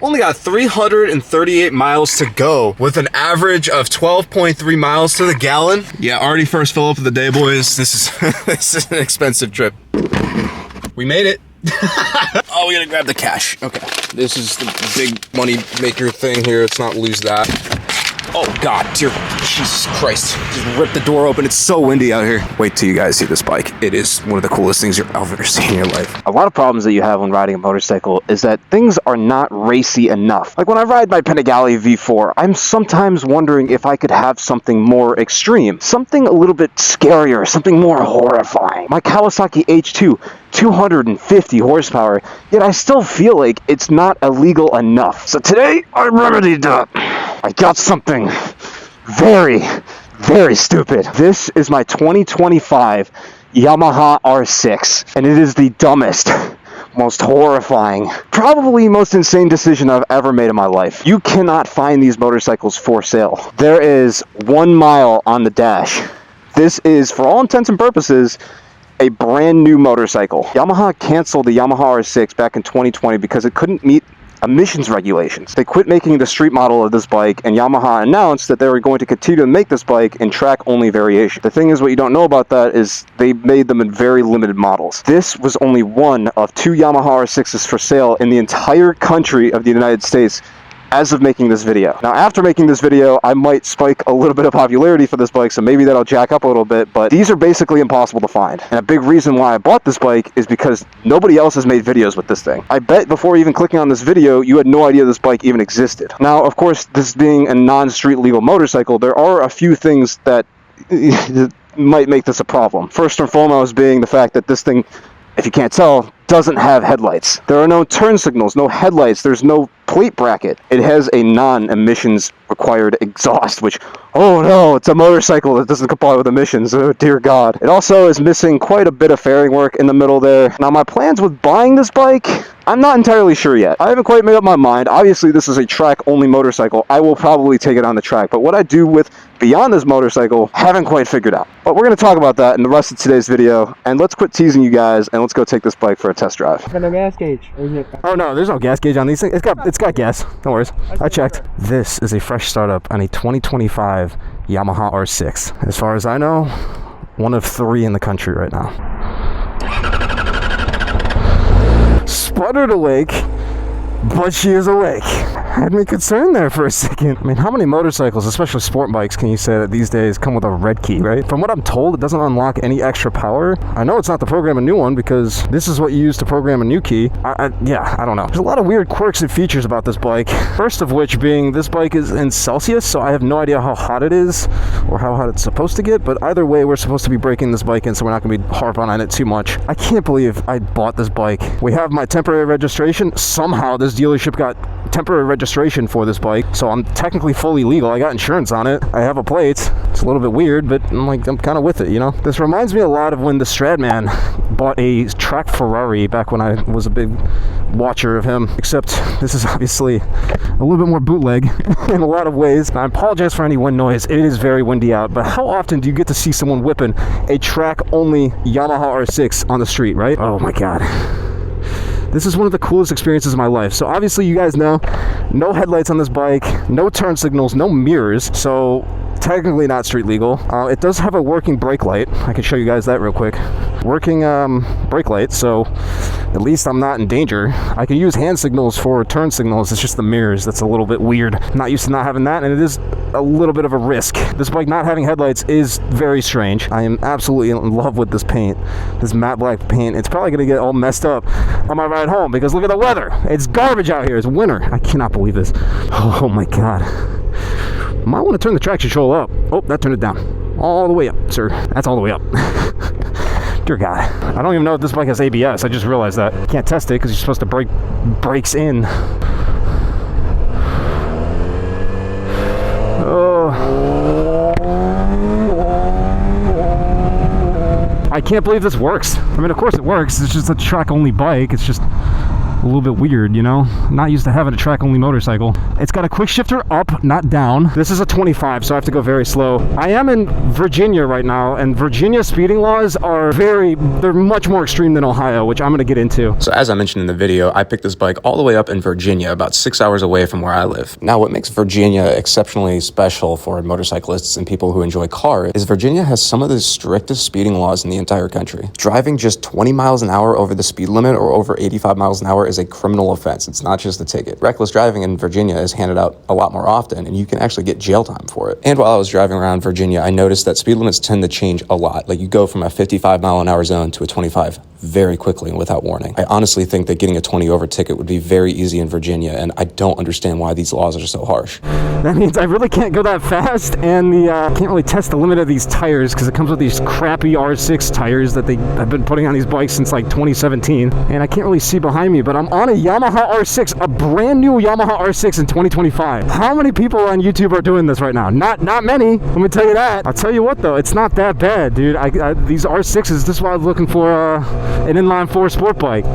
Only got 338 miles to go with an average of 12.3 miles to the gallon. Yeah, already first fill up of the day, boys. This is this is an expensive trip. We made it. Oh, we gotta grab the cash. Okay, this is the big money maker thing here. Let's not lose that. Oh God, dear Jesus Christ. Just ripped the door open. It's so windy out here. Wait till you guys see this bike. It is one of the coolest things you've ever seen in your life. A lot of problems that you have when riding a motorcycle is that things are not racy enough. Like when I ride my Panigale V4, I'm sometimes wondering if I could have something more extreme. Something a little bit scarier, something more horrifying. My Kawasaki H2, 250 horsepower, yet I still feel like it's not illegal enough. So today, I remedied that. I got something very, very stupid. This is my 2025 Yamaha R6, and it is the dumbest, most horrifying, probably most insane decision I've ever made in my life. You cannot find these motorcycles for sale. There is 1 mile on the dash. This is, for all intents and purposes, a brand new motorcycle. Yamaha canceled the Yamaha R6 back in 2020 because it couldn't meet emissions regulations. They quit making the street model of this bike, and Yamaha announced that they were going to continue to make this bike in track-only variation. The thing is, what you don't know about that is they made them in very limited models. This was only one of 2 Yamaha R6s for sale in the entire country of the United States as of making this video. Now, after making this video, I might spike a little bit of popularity for this bike, so maybe that'll jack up a little bit, but these are basically impossible to find. And a big reason why I bought this bike is because nobody else has made videos with this thing. I bet before even clicking on this video, you had no idea this bike even existed. Now, of course, this being a non-street legal motorcycle, there are a few things that might make this a problem. First and foremost being the fact that this thing, if you can't tell, doesn't have headlights. There are no turn signals, no headlights, there's no plate bracket. It has a non-emissions required exhaust, which, oh no, it's a motorcycle that doesn't comply with emissions, oh dear God. It also is missing quite a bit of fairing work in the middle there. Now, my plans with buying this bike, I'm not entirely sure yet. I haven't quite made up my mind. Obviously, this is a track-only motorcycle. I will probably take it on the track, but what I do with beyond this motorcycle, haven't quite figured out. But we're going to talk about that in the rest of today's video, and let's quit teasing you guys, and let's go take this bike for a test drive. No gas gauge. Oh no, there's no gas gauge on these things. It's got gas. No worries. I checked. This is a fresh startup on a 2025 Yamaha R6. As far as I know, one of 3 in the country right now. Sputtered awake, but she is awake. Had me concerned there for a second. I mean, how many motorcycles, especially sport bikes, can you say that these days come with a red key, right? From what I'm told, it doesn't unlock any extra power. I know it's not to program a new one because this is what you use to program a new key. Yeah, I don't know. There's a lot of weird quirks and features about this bike. First of which being this bike is in Celsius, so I have no idea how hot it is or how hot it's supposed to get, but either way, we're supposed to be breaking this bike in, so we're not going to be harping on it too much. I can't believe I bought this bike. We have my temporary registration. Somehow this dealership got temporary registration for this bike, so I'm technically fully legal. I got insurance on it. I have a plate. It's a little bit weird, but I'm kind of with it, you know? This reminds me a lot of when the Stradman bought a track Ferrari back when I was a big watcher of him, except this is obviously a little bit more bootleg in a lot of ways. Now, I apologize for any wind noise. It is very windy out, but how often do you get to see someone whipping a track-only Yamaha R6 on the street, right? Oh my God. This is one of the coolest experiences of my life. So obviously you guys know, no headlights on this bike, no turn signals, no mirrors, so technically not street legal. It does have a working brake light. I can show you guys that real quick. Working brake light, so at least I'm not in danger. I can use hand signals for turn signals. It's just the mirrors that's a little bit weird. I'm not used to not having that, and it is a little bit of a risk. This bike not having headlights is very strange. I am absolutely in love with this paint, this matte black paint. It's probably gonna get all messed up on my ride home because look at the weather. It's garbage out here. It's winter. I cannot believe this. Oh my God. Might want to turn the traction control up. Oh, that turned it down. All the way up, sir. That's all the way up. Dear God. I don't even know if this bike has ABS. I just realized that. Can't test it because you're supposed to brake brakes in. Oh. I can't believe this works. I mean, of course it works. It's just a track-only bike. It's just a little bit weird, you know? Not used to having a track-only motorcycle. It's got a quick shifter up, not down. This is a 25, so I have to go very slow. I am in Virginia right now, and Virginia speeding laws are they're much more extreme than Ohio, which I'm gonna get into. So as I mentioned in the video, I picked this bike all the way up in Virginia, about 6 hours away from where I live. Now, what makes Virginia exceptionally special for motorcyclists and people who enjoy cars is Virginia has some of the strictest speeding laws in the entire country. Driving just 20 miles an hour over the speed limit or over 85 miles an hour is a criminal offense. It's not just a ticket. Reckless driving in Virginia is handed out a lot more often, and you can actually get jail time for it. And while I was driving around Virginia, I noticed that speed limits tend to change a lot. Like, you go from a 55 mile an hour zone to a 25 very quickly and without warning. I honestly think that getting a 20 over ticket would be very easy in Virginia, and I don't understand why these laws are so harsh. That means I really can't go that fast, and can't really test the limit of these tires because it comes with these crappy R6 tires that they have been putting on these bikes since like 2017, and I can't really see behind me, but I'm on a Yamaha R6, a brand new Yamaha R6 in 2025. How many people on YouTube are doing this right now? Not many, let me tell you that. I'll tell you what though, it's not that bad, dude. These R6s, this is why I was looking for an inline 4 sport bike.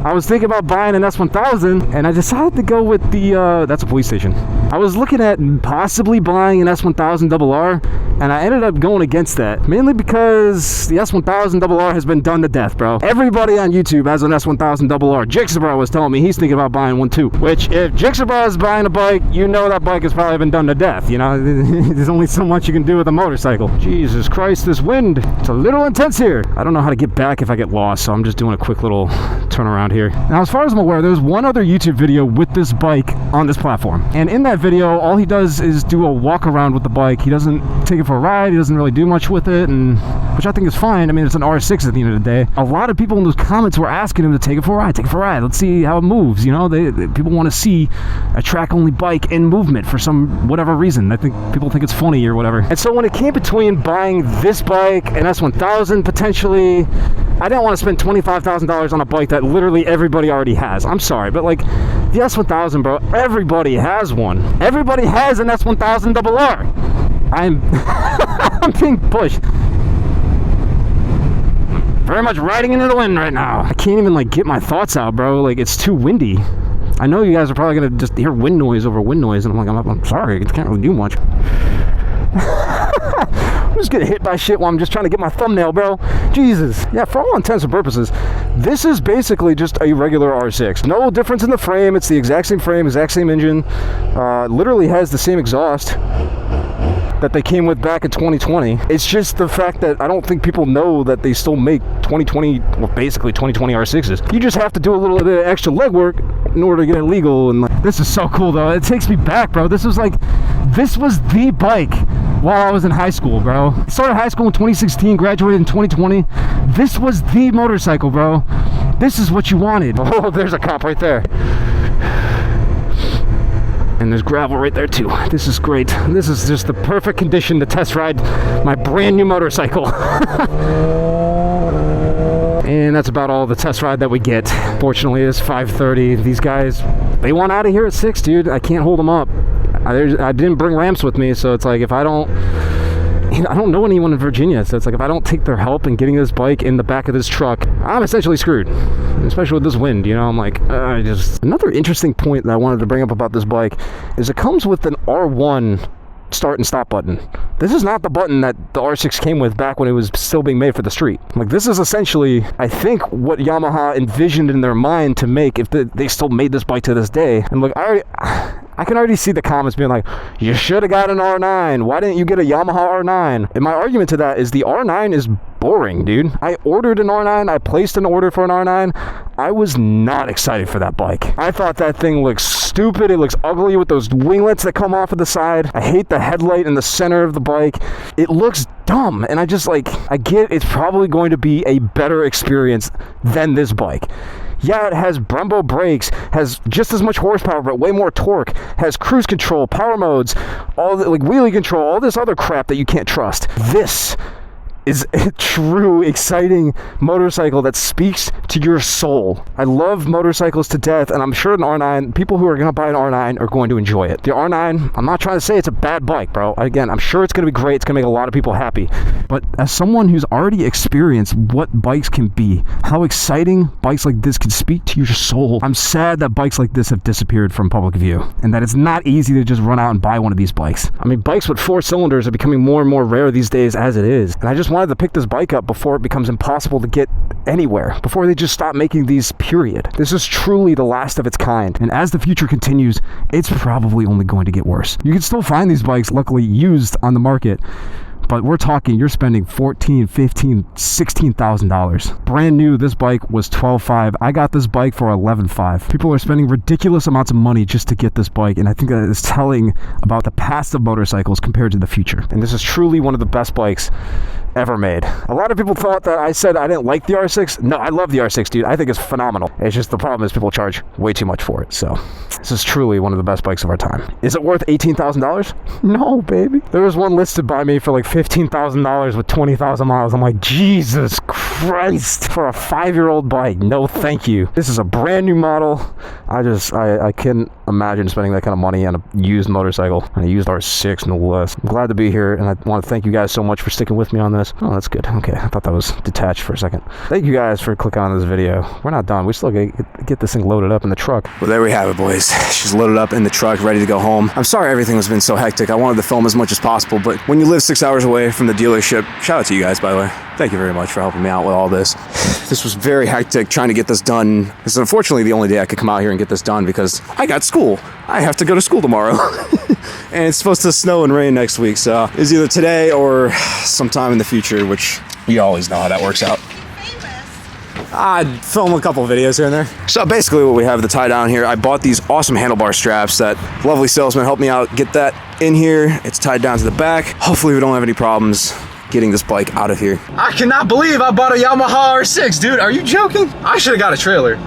I was thinking about buying an S1000, and I decided to go with the, that's a police station. I was looking at possibly buying an S1000RR, and I ended up going against that, mainly because the S1000RR has been done to death, bro. Everybody on YouTube has an S1000RR. Jixabra was telling me he's thinking about buying one too, which if Jixabra is buying a bike, you know that bike has probably been done to death, you know? There's only so much you can do with a motorcycle. Jesus Christ, this wind, it's a little intense here. I don't know how to get back if I get lost, so I'm just doing a quick little turnaround here. Now, as far as I'm aware, there's one other YouTube video with this bike on this platform, and in that video, all he does is do a walk around with the bike. He doesn't take it for a ride. He doesn't really do much with it, and which I think is fine. I mean, it's an R6 at the end of the day. A lot of people in those comments were asking him to take it for a ride. Take it for a ride. Let's see how it moves. You know, people want to see a track-only bike in movement for some whatever reason. I think people think it's funny or whatever. And so when it came between buying this bike, an S1000 potentially, I didn't want to spend $25,000 on a bike that literally everybody already has. I'm sorry, but like the S1000, bro, everybody has one. Everybody has an S1000RR. I'm being pushed. Very much riding into the wind right now. I can't even like get my thoughts out, bro. Like, it's too windy. I know you guys are probably gonna just hear wind noise over wind noise, and I'm like, I'm sorry, I can't really do much. I'm just getting hit by shit while I'm just trying to get my thumbnail, bro. Jesus. Yeah, for all intents and purposes, this is basically just a regular R6. No difference in the frame. It's the exact same frame, exact same engine. Literally has the same exhaust that they came with back in 2020. It's just the fact that I don't think people know that they still make 2020, well, basically 2020 R6s. You just have to do a little bit of extra legwork in order to get it legal. And like, this is so cool though. It takes me back, bro. This was the bike while I was in high school, bro. I started high school in 2016, graduated in 2020. This was the motorcycle, bro. This is what you wanted. Oh, there's a cop right there. And there's gravel right there too. This is great. This is just the perfect condition to test ride my brand new motorcycle. And that's about all the test ride that we get. Fortunately, it's 5:30. These guys, they want out of here at 6, dude. I can't hold them up. I didn't bring ramps with me, so it's like if I don't know anyone in Virginia, so it's like if I don't take their help in getting this bike in the back of this truck, I'm essentially screwed, especially with this wind, you know. I'm like, Another interesting point that I wanted to bring up about this bike is it comes with an R1 start and stop button. This is not the button that the R6 came with back when it was still being made for the street. Like, this is essentially, I think, what Yamaha envisioned in their mind to make if they still made this bike to this day. And look, I can already see the comments being like, you should have got an R9. Why didn't you get a Yamaha R9? And my argument to that is the R9 is boring, dude. I ordered an R9. I placed an order for an R9. I was not excited for that bike. I thought that thing looks stupid. It looks ugly with those winglets that come off of the side. I hate the headlight in the center of the bike. It looks dumb. And I get it's probably going to be a better experience than this bike. Yeah, it has Brembo brakes, has just as much horsepower, but way more torque, has cruise control, power modes, all the, like wheelie control, all this other crap that you can't trust. This is a true, exciting motorcycle that speaks to your soul. I love motorcycles to death, and I'm sure an R9, people who are going to buy an R9 are going to enjoy it. The R9, I'm not trying to say it's a bad bike, bro. Again, I'm sure it's going to be great. It's going to make a lot of people happy. But as someone who's already experienced what bikes can be, how exciting bikes like this can speak to your soul, I'm sad that bikes like this have disappeared from public view, and that it's not easy to just run out and buy one of these bikes. I mean, bikes with 4 cylinders are becoming more and more rare these days as it is, and I just wanted to pick this bike up before it becomes impossible to get anywhere, before they just stop making these, period. This is truly the last of its kind, and as the future continues, it's probably only going to get worse. You can still find these bikes, luckily, used on the market, but we're talking you're spending $14,000, $15,000, $16,000. Brand new, this bike was $12,500. I got this bike for $11,500. People are spending ridiculous amounts of money just to get this bike, and I think that is telling about the past of motorcycles compared to the future. And this is truly one of the best bikes ever made. A lot of people thought that I said I didn't like the R6. No, I love the R6, dude. I think it's phenomenal. It's just the problem is people charge way too much for it. So this is truly one of the best bikes of our time. Is it worth $18,000? No, baby. There was one listed by me for like $15,000 with 20,000 miles. I'm like, Jesus Christ, for a 5-year-old bike. No, thank you. This is a brand new model. I can't imagine spending that kind of money on a used motorcycle, on a used R6, no less. I'm glad to be here, and I want to thank you guys so much for sticking with me on this. Oh, that's good. Okay, I thought that was detached for a second. Thank you guys for clicking on this video. We're not done. We still get this thing loaded up in the truck. Well, there we have it, boys. She's loaded up in the truck, ready to go home. I'm sorry everything has been so hectic. I wanted to film as much as possible, but when you live 6 hours away from the dealership, shout out to you guys, by the way. Thank you very much for helping me out with all this. This was very hectic trying to get this done. This is unfortunately the only day I could come out here and get this done because I got school. I have to go to school tomorrow. And it's supposed to snow and rain next week, so it's either today or sometime in the future, which you always know how that works out. I'd film a couple videos here and there. So basically what we have the tie down here, I bought these awesome handlebar straps that lovely salesman helped me out get that in here. It's tied down to the back. Hopefully we don't have any problems getting this bike out of here. I cannot believe I bought a Yamaha R6, dude. Are you joking? I should have got a trailer.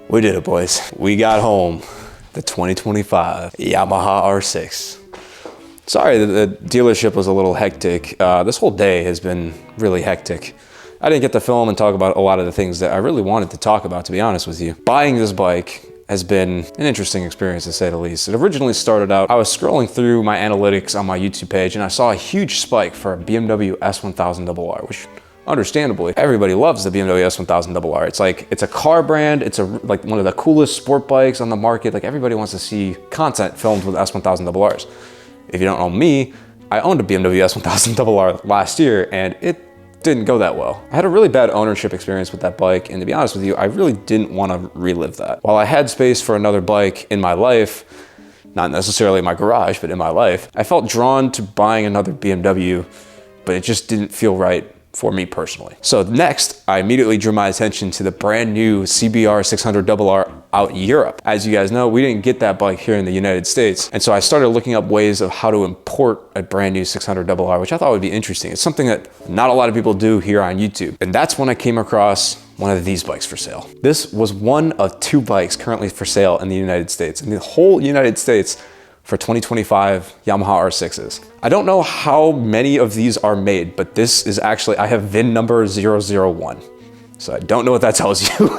We did it, boys. We got home. The 2025 Yamaha R6. Sorry that the dealership was a little hectic. This whole day has been really hectic. I didn't get to film and talk about a lot of the things that I really wanted to talk about, to be honest with you. Buying this bike has been an interesting experience, to say the least. It originally started out, I was scrolling through my analytics on my YouTube page and I saw a huge spike for a BMW S1000RR, which understandably, everybody loves the BMW S1000RR. It's like, it's a car brand. It's like one of the coolest sport bikes on the market. Like everybody wants to see content filmed with S1000RRs. If you don't know me, I owned a BMW S1000RR last year and it didn't go that well. I had a really bad ownership experience with that bike, and to be honest with you, I really didn't want to relive that. While I had space for another bike in my life, not necessarily in my garage, but in my life, I felt drawn to buying another BMW, but it just didn't feel right for me personally. So next, I immediately drew my attention to the brand new CBR 600RR out in Europe. As you guys know, we didn't get that bike here in the United States. And so I started looking up ways of how to import a brand new 600RR, which I thought would be interesting. It's something that not a lot of people do here on YouTube. And that's when I came across one of these bikes for sale. This was one of 2 bikes currently for sale in the United States. In the whole United States, for 2025 Yamaha R6s. I don't know how many of these are made, but this is actually, I have VIN number 001. So I don't know what that tells you,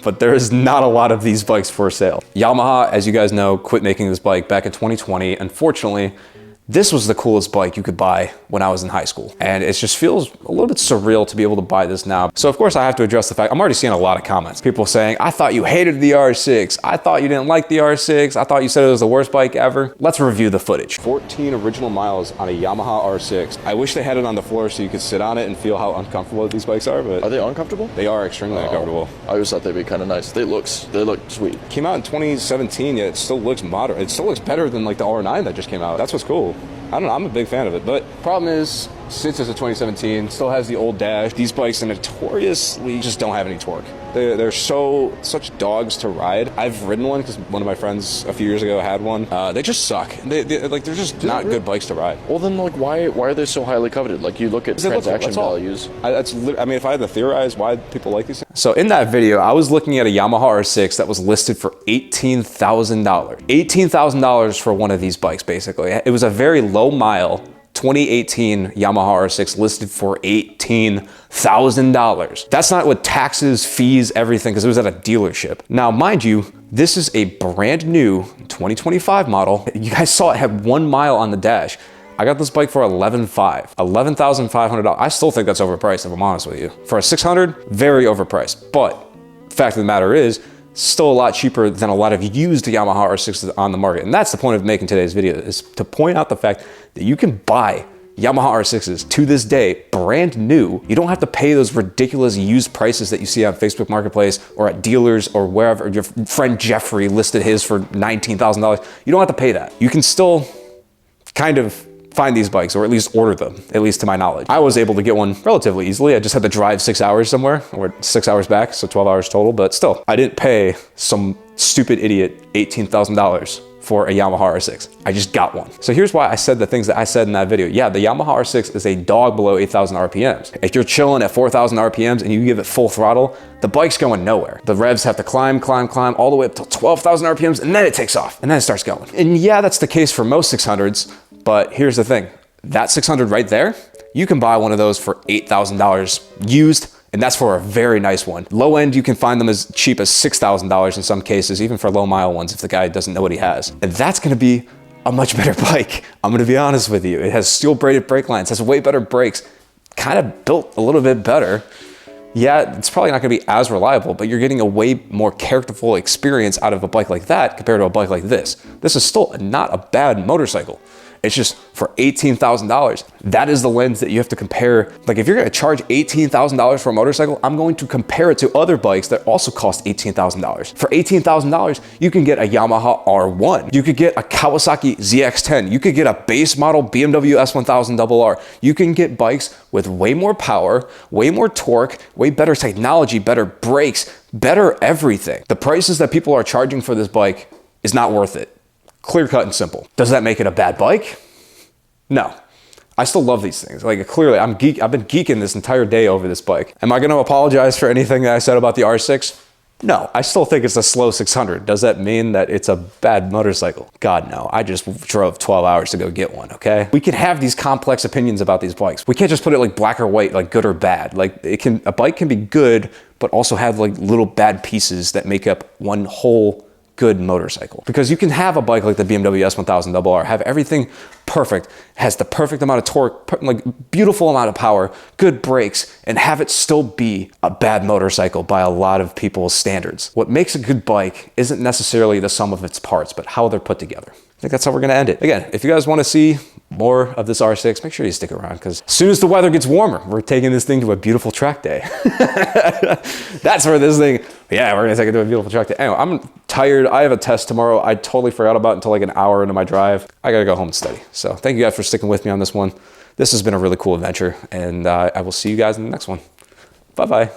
but there is not a lot of these bikes for sale. Yamaha, as you guys know, quit making this bike back in 2020. Unfortunately, this was the coolest bike you could buy when I was in high school. And it just feels a little bit surreal to be able to buy this now. So of course I have to address the fact, I'm already seeing a lot of comments. People saying, I thought you hated the R6. I thought you didn't like the R6. I thought you said it was the worst bike ever. Let's review the footage. 14 original miles on a Yamaha R6. I wish they had it on the floor so you could sit on it and feel how uncomfortable these bikes are, but... Are they uncomfortable? They are extremely uncomfortable. I always thought they'd be kind of nice. They look sweet. Came out in 2017, yet it still looks modern. It still looks better than like the R9 that just came out. That's what's cool. I don't know, I'm a big fan of it, but problem is since it's a 2017, still has the old dash. These bikes notoriously just don't have any torque. They're such dogs to ride. I've ridden one because one of my friends a few years ago had one. They just suck. They're just not good bikes to ride. Well, then, like, why are they so highly coveted? Like, you look at transaction values. I mean, if I had to theorize why people like these things. So in that video, I was looking at a Yamaha R6 that was listed for $18,000. $18,000 for one of these bikes, basically. It was a very low mile 2018 Yamaha R6 listed for $18,000. That's not with taxes, fees, everything, because it was at a dealership. Now, mind you, this is a brand new 2025 model. You guys saw it had 1 mile on the dash. I got this bike for $11,500. I still think that's overpriced, if I'm honest with you. For a 600, very overpriced. But the fact of the matter is, still a lot cheaper than a lot of used Yamaha R6s on the market. And that's the point of making today's video, is to point out the fact that you can buy Yamaha R6s to this day, brand new. You don't have to pay those ridiculous used prices that you see on Facebook Marketplace or at dealers or wherever. Your friend Jeffrey listed his for $19,000. You don't have to pay that. You can still kind of find these bikes, or at least order them, at least to my knowledge. I was able to get one relatively easily. I just had to drive 6 hours somewhere, or 6 hours back, so 12 hours total, but still, I didn't pay some stupid idiot $18,000 for a Yamaha R6. I just got one. So here's why I said the things that I said in that video. Yeah, the Yamaha R6 is a dog below 8,000 RPMs. If you're chilling at 4,000 RPMs and you give it full throttle, the bike's going nowhere. The revs have to climb all the way up to 12,000 RPMs, and then it takes off, and then it starts going. And yeah, that's the case for most 600s, but here's the thing. That 600 right there, you can buy one of those for $8,000 used, and that's for a very nice one. Low end, you can find them as cheap as $6,000 in some cases, even for low mile ones if the guy doesn't know what he has. And that's gonna be a much better bike. I'm gonna be honest with you. It has steel braided brake lines, has way better brakes, kind of built a little bit better. Yeah, it's probably not gonna be as reliable, but you're getting a way more characterful experience out of a bike like that compared to a bike like this. This is still not a bad motorcycle. It's just for $18,000. That is the lens that you have to compare. Like, if you're gonna charge $18,000 for a motorcycle, I'm going to compare it to other bikes that also cost $18,000. For $18,000, you can get a Yamaha R1. You could get a Kawasaki ZX-10. You could get a base model BMW S1000RR. You can get bikes with way more power, way more torque, way better technology, better brakes, better everything. The prices that people are charging for this bike is not worth it. Clear cut and simple. Does that make it a bad bike? No. I still love these things. Like, clearly, I've been geeking this entire day over this bike. Am I gonna apologize for anything that I said about the R6? No, I still think it's a slow 600. Does that mean that it's a bad motorcycle? God, no. I just drove 12 hours to go get one, okay? We can have these complex opinions about these bikes. We can't just put it like black or white, like good or bad. Like, a bike can be good, but also have like little bad pieces that make up one whole good motorcycle. Because you can have a bike like the BMW S1000RR, have everything perfect, has the perfect amount of torque, like beautiful amount of power, good brakes, and have it still be a bad motorcycle by a lot of people's standards. What makes a good bike isn't necessarily the sum of its parts, but how they're put together. I think that's how we're gonna end it. Again, if you guys wanna see more of this R6, make sure you stick around, because as soon as the weather gets warmer, we're taking this thing to a beautiful track day. That's where this thing, yeah, we're gonna take it to a beautiful track day. Anyway, I'm tired. I have a test tomorrow. I totally forgot about it until like an hour into my drive. I gotta go home and study. So thank you guys for sticking with me on this one. This has been a really cool adventure, and I will see you guys in the next one. Bye-bye.